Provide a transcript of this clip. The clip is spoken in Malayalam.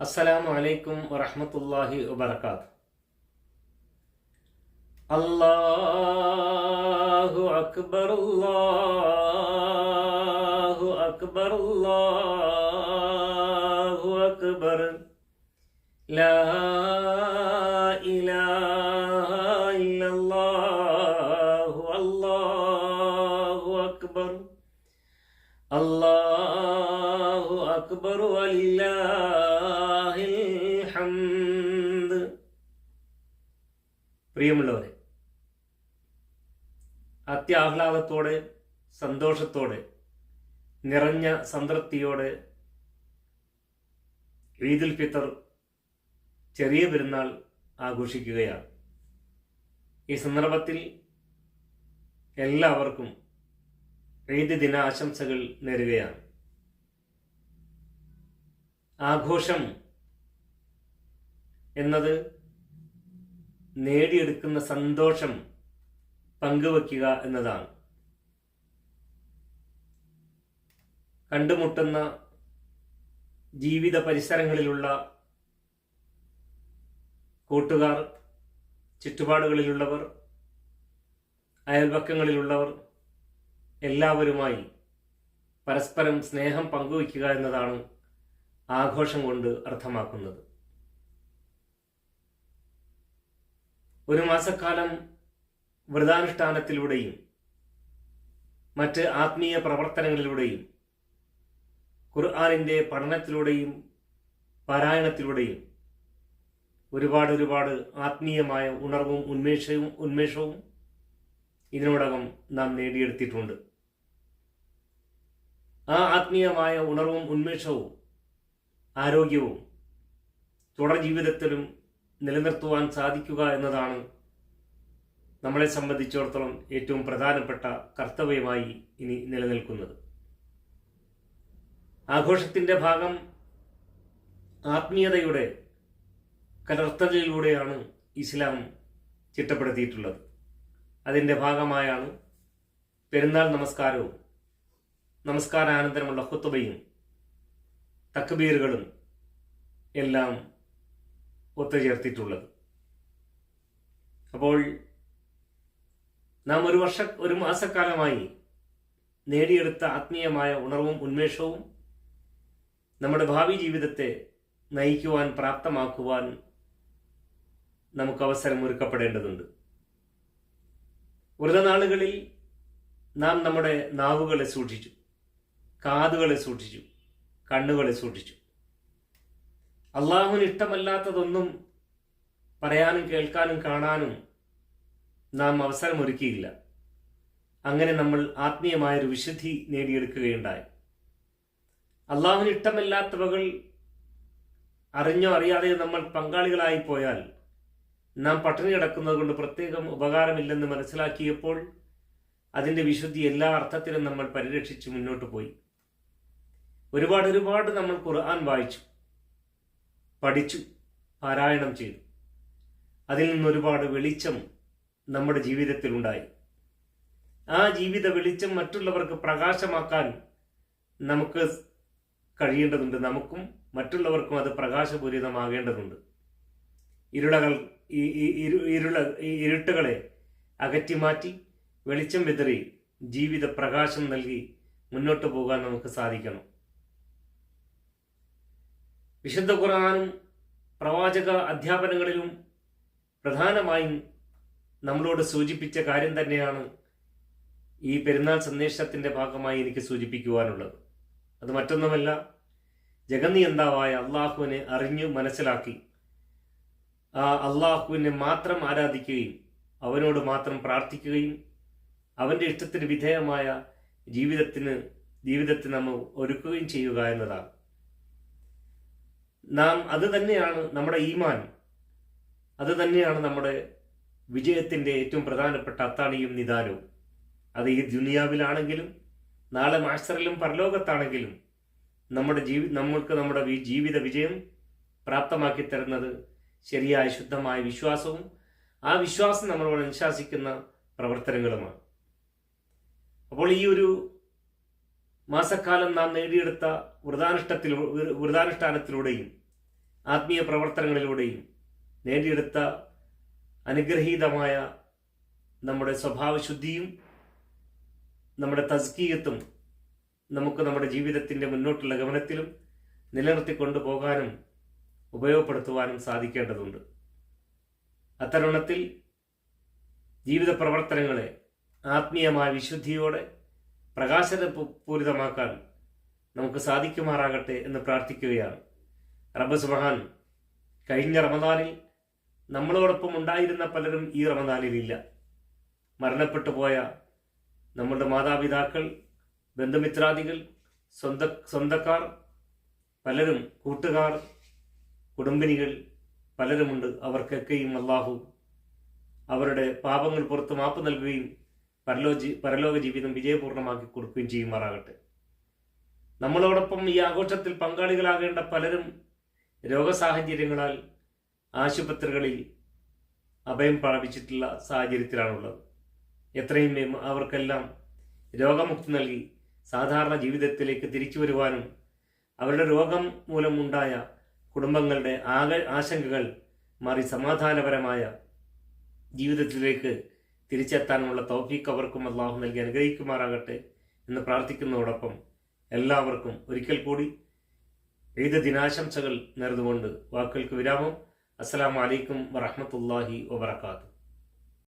അസ്സലാമു അലൈക്കും വറഹ്മത്തുള്ളാഹി വബറകാതുഹു. അല്ലാഹു അക്ബർ അല്ലാഹു അക്ബർ അല്ലാഹു അക്ബർ ലാ ഇലാഹ ഇല്ലല്ലാഹു അല്ലാഹു അക്ബർ അല്ലാഹു അക്ബർ വലില്ലാഹിൽ ഹംദ്. പ്രിയമുള്ളവരെ, അത്യാഹ്ലാദത്തോടെ, സന്തോഷത്തോടെ, നിറഞ്ഞ സംതൃപ്തിയോടെ ഈദുൽ ഫിത്തർ, ചെറിയ പെരുന്നാൾ ആഘോഷിക്കുകയാണ്. ഈ സന്ദർഭത്തിൽ എല്ലാവർക്കും ഈദ് ദിന ആശംസകൾ നേരുകയാണ്. ആഘോഷം എന്നത് നേടിയെടുക്കുന്ന സന്തോഷം പങ്കുവയ്ക്കുക എന്നതാണ്. കണ്ടുമുട്ടുന്ന ജീവിത പരിസരങ്ങളിലുള്ള കൂട്ടുകാർ, ചുറ്റുപാടുകളിലുള്ളവർ, അയൽപക്കങ്ങളിലുള്ളവർ എല്ലാവരുമായി പരസ്പരം സ്നേഹം പങ്കുവയ്ക്കുക എന്നതാണ് ആഘോഷം കൊണ്ട് അർത്ഥമാക്കുന്നത്. ഒരു മാസക്കാലം വ്രതാനുഷ്ഠാനത്തിലൂടെയും മറ്റ് ആത്മീയ പ്രവർത്തനങ്ങളിലൂടെയും ഖുർആനിന്റെ പഠനത്തിലൂടെയും പാരായണത്തിലൂടെയും ഒരുപാട് ആത്മീയമായ ഉണർവും ഉന്മേഷവും ഇതിനോടകം നാം നേടിയെടുത്തിട്ടുണ്ട്. ആ ആത്മീയമായ ഉണർവും ഉന്മേഷവും ആരോഗ്യവും തുടർ ജീവിതത്തിലും നിലനിർത്തുവാൻ സാധിക്കുക എന്നതാണ് നമ്മളെ സംബന്ധിച്ചിടത്തോളം ഏറ്റവും പ്രധാനപ്പെട്ട കർത്തവ്യമായി ഇനി നിലനിൽക്കുന്നത്. ആഘോഷത്തിൻ്റെ ഭാഗം ആത്മീയതയുടെ കലർത്തലിലൂടെയാണ് ഇസ്ലാം ചിട്ടപ്പെടുത്തിയിട്ടുള്ളത്. അതിൻ്റെ ഭാഗമായാണ് പെരുന്നാൾ നമസ്കാരവും നമസ്കാരാനന്തരമുള്ള ഖുത്ബയും തക്ബീറുകളും എല്ലാം ഒത്തുചേർത്തിട്ടുള്ളത്. അപ്പോൾ നാം ഒരു മാസക്കാലമായി നേടിയെടുത്ത ആത്മീയമായ ഉണർവും ഉന്മേഷവും നമ്മുടെ ഭാവി ജീവിതത്തെ നയിക്കുവാൻ, പ്രാപ്തമാക്കുവാൻ നമുക്ക് അവസരം ഒരുക്കപ്പെടേണ്ടതുണ്ട്. വ്രതനാളുകളിൽ നാം നമ്മുടെ നാവുകളെ സൂക്ഷിച്ചു, കാതുകളെ സൂക്ഷിച്ചു, കണ്ണുകളെ സൂക്ഷിച്ചു. അള്ളാഹുവിന് ഇഷ്ടമല്ലാത്തതൊന്നും പറയാനും കേൾക്കാനും കാണാനും നാം അവസരമൊരുക്കിയില്ല. അങ്ങനെ നമ്മൾ ആത്മീയമായൊരു വിശുദ്ധി നേടിയെടുക്കുകയുണ്ടായി. അള്ളാഹുവിന് ഇഷ്ടമല്ലാത്തവകൾ അറിഞ്ഞോ അറിയാതെയോ നമ്മൾ പങ്കാളികളായി പോയാൽ നാം പട്ടിണി കിടക്കുന്നത് കൊണ്ട് പ്രത്യേകം ഉപകാരമില്ലെന്ന് മനസ്സിലാക്കിയപ്പോൾ അതിൻ്റെ വിശുദ്ധി എല്ലാ അർത്ഥത്തിലും നമ്മൾ പരിരക്ഷിച്ച് മുന്നോട്ട് പോയി. ഒരുപാട് നമ്മൾ ഖുർആൻ വായിച്ചു, പഠിച്ചു, പാരായണം ചെയ്തു. അതിൽ നിന്നൊരുപാട് വെളിച്ചം നമ്മുടെ ജീവിതത്തിലുണ്ടായി. ആ ജീവിത വെളിച്ചം മറ്റുള്ളവർക്ക് പ്രകാശമാക്കാൻ നമുക്ക് കഴിയേണ്ടതുണ്ട്. നമുക്കും മറ്റുള്ളവർക്കും അത് പ്രകാശപൂരിതമാകേണ്ടതുണ്ട്. ഇരുട്ടുകളെ അകറ്റിമാറ്റി വെളിച്ചം വിതറി ജീവിത പ്രകാശം നൽകി മുന്നോട്ട് പോകാൻ നമുക്ക് സാധിക്കണം. വിശുദ്ധ ഖുർആനും പ്രവാചക അധ്യാപനങ്ങളിലും പ്രധാനമായും നമ്മളോട് സൂചിപ്പിച്ച കാര്യം തന്നെയാണ് ഈ പെരുന്നാൾ സന്ദേശത്തിൻ്റെ ഭാഗമായി എനിക്ക് സൂചിപ്പിക്കുവാനുള്ളത്. അത് മറ്റൊന്നുമല്ല, ജഗന്നിയന്താവായ അള്ളാഹുവിനെ അറിഞ്ഞു മനസ്സിലാക്കി ആ അള്ളാഹുവിനെ മാത്രം ആരാധിക്കുകയും അവനോട് മാത്രം പ്രാർത്ഥിക്കുകയും അവൻ്റെ ഇഷ്ടത്തിന് വിധേയമായ ജീവിതത്തെ നമ്മൾ ഒരുക്കുകയും ചെയ്യുക എന്നതാണ്. അത് തന്നെയാണ് നമ്മുടെ ഈമാൻ, അത് തന്നെയാണ് നമ്മുടെ വിജയത്തിൻ്റെ ഏറ്റവും പ്രധാനപ്പെട്ട അത്താണിയും നിദാനവും. അത് ഈ ദുനിയാവിലാണെങ്കിലും നാളെ മാസ്റ്ററിലും പരലോകത്താണെങ്കിലും നമ്മൾക്ക് നമ്മുടെ ജീവിത വിജയം പ്രാപ്തമാക്കി തരുന്നത് ശരിയായ ശുദ്ധമായ വിശ്വാസവും ആ വിശ്വാസം നമ്മളോട് അനുശാസിക്കുന്ന പ്രവർത്തനങ്ങളുമാണ്. അപ്പോൾ ഈ ഒരു മാസക്കാലം നാം നേടിയെടുത്ത വ്രതാനുഷ്ഠാനത്തിലൂടെയും ആത്മീയ പ്രവർത്തനങ്ങളിലൂടെയും നേടിയെടുത്ത അനുഗ്രഹീതമായ നമ്മുടെ സ്വഭാവശുദ്ധിയും നമ്മുടെ തസ്കിയത്തും നമുക്ക് നമ്മുടെ ജീവിതത്തിൻ്റെ മുന്നോട്ടുള്ള ഗമനത്തിലും നിലനിർത്തിക്കൊണ്ടു പോകാനും ഉപയോഗപ്പെടുത്തുവാനും സാധിക്കേണ്ടതുണ്ട്. അത്തരുണത്തിൽ ജീവിത പ്രവർത്തനങ്ങളെ ആത്മീയമായ വിശുദ്ധിയോടെ പ്രകാശപൂരിതമാക്കാൻ നമുക്ക് സാധിക്കുമാറാകട്ടെ എന്ന് പ്രാർത്ഥിക്കുകയാണ്. റബ്ബ് സുബ്ഹാൻ കഴിഞ്ഞ റമദാനിൽ നമ്മളോടൊപ്പം ഉണ്ടായിരുന്ന പലരും ഈ റമദാനിലില്ല. മരണപ്പെട്ടു പോയ നമ്മളുടെ മാതാപിതാക്കൾ, ബന്ധുമിത്രാദികൾ, സ്വന്തക്കാർ പലരും, കൂട്ടുകാർ, കുടുംബിനികൾ പലരുമുണ്ട്. അവർക്കൊക്കെയും അള്ളാഹു അവരുടെ പാപങ്ങൾ പുറത്ത് മാപ്പ് നൽകുകയും പരലോക ജീവിതം വിജയപൂർണ്ണമാക്കി കൊടുക്കുകയും ചെയ്യുമാറാകട്ടെ. നമ്മളോടൊപ്പം ഈ ആഘോഷത്തിൽ പങ്കാളികളാകേണ്ട പലരും രോഗസാഹചര്യങ്ങളാൽ ആശുപത്രികളിൽ അഭയം പ്രാപിച്ചിട്ടുള്ള സാഹചര്യത്തിലാണുള്ളത്. എത്രയും വേഗം അവർക്കെല്ലാം രോഗമുക്തി നൽകി സാധാരണ ജീവിതത്തിലേക്ക് തിരിച്ചു വരുവാനും അവരുടെ രോഗം മൂലമുണ്ടായ കുടുംബങ്ങളുടെ ആശങ്കകൾ മാറി സമാധാനപരമായ ജീവിതത്തിലേക്ക് തിരിച്ചെത്താനുള്ള തൗഫീഖ് അവർക്കും അള്ളാഹു നൽകി അനുഗ്രഹിക്കുമാറാകട്ടെ എന്ന് പ്രാർത്ഥിക്കുന്നതോടൊപ്പം എല്ലാവർക്കും ഒരിക്കൽ കൂടി ഈദ് ദിനാശംസകൾ നേർന്നുകൊണ്ട് വാക്കുകൾക്ക് വിരാമം. അസ്സലാമു അലൈക്കും വറഹ്മത്തുള്ളാഹി വബറകാതുഹു.